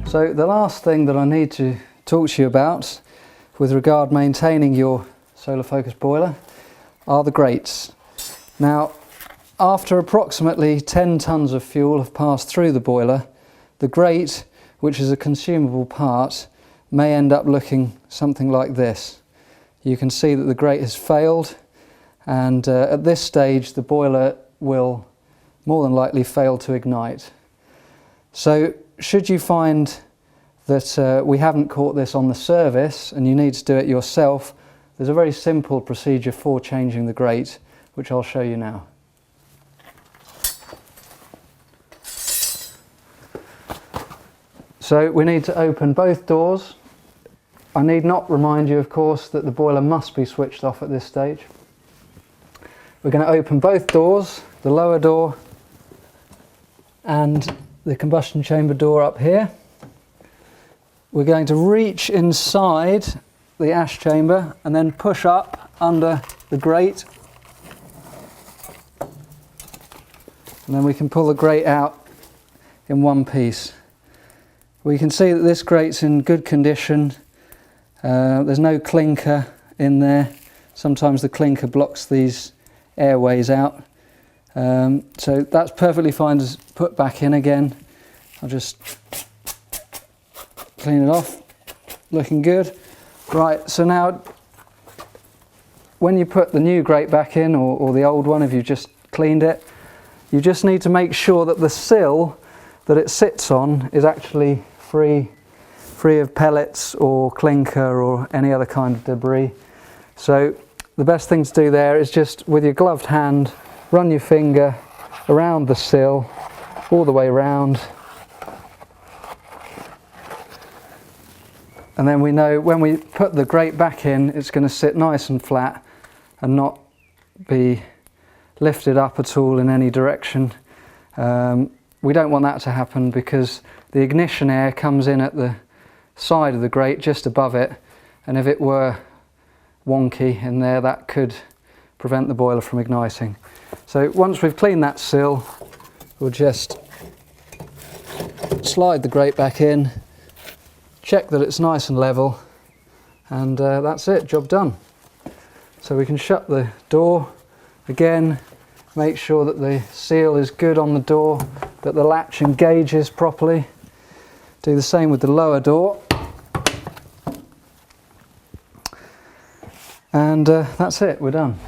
So the last thing that I need to talk to you about with regard maintaining your SOLARFOCUS boiler are the grates. Now, after approximately 10 tonnes of fuel have passed through the boiler, the grate, which is a consumable part, may end up looking something like this. You can see that the grate has failed, and at this stage the boiler will more than likely fail to ignite. So should you find that we haven't caught this on the service and you need to do it yourself, there's a very simple procedure for changing the grate, which I'll show you now. So we need to open both doors. I need not remind you, of course, that the boiler must be switched off at this stage. We're going to open both doors, the lower door and the combustion chamber door up here. We're going to reach inside the ash chamber and then push up under the grate. And then we can pull the grate out in one piece. We can see that this grate's in good condition. There's no clinker in there. Sometimes the clinker blocks these airways out. So that's perfectly fine to put back in again. I'll just clean it off. Looking good. Right, so now when you put the new grate back in, or the old one if you've just cleaned it, you just need to make sure that the sill that it sits on is actually free of pellets or clinker or any other kind of debris. So the best thing to do there is just with your gloved hand run your finger around the sill all the way around, and then we know when we put the grate back in it's going to sit nice and flat and not be lifted up at all in any direction. We don't want that to happen because the ignition air comes in at the side of the grate just above it, and if it were wonky in there that could prevent the boiler from igniting. So once we've cleaned that sill, we'll just slide the grate back in, check that it's nice and level, and that's it, job done. So we can shut the door again, make sure that the seal is good on the door, that the latch engages properly. Do the same with the lower door. And that's it, we're done.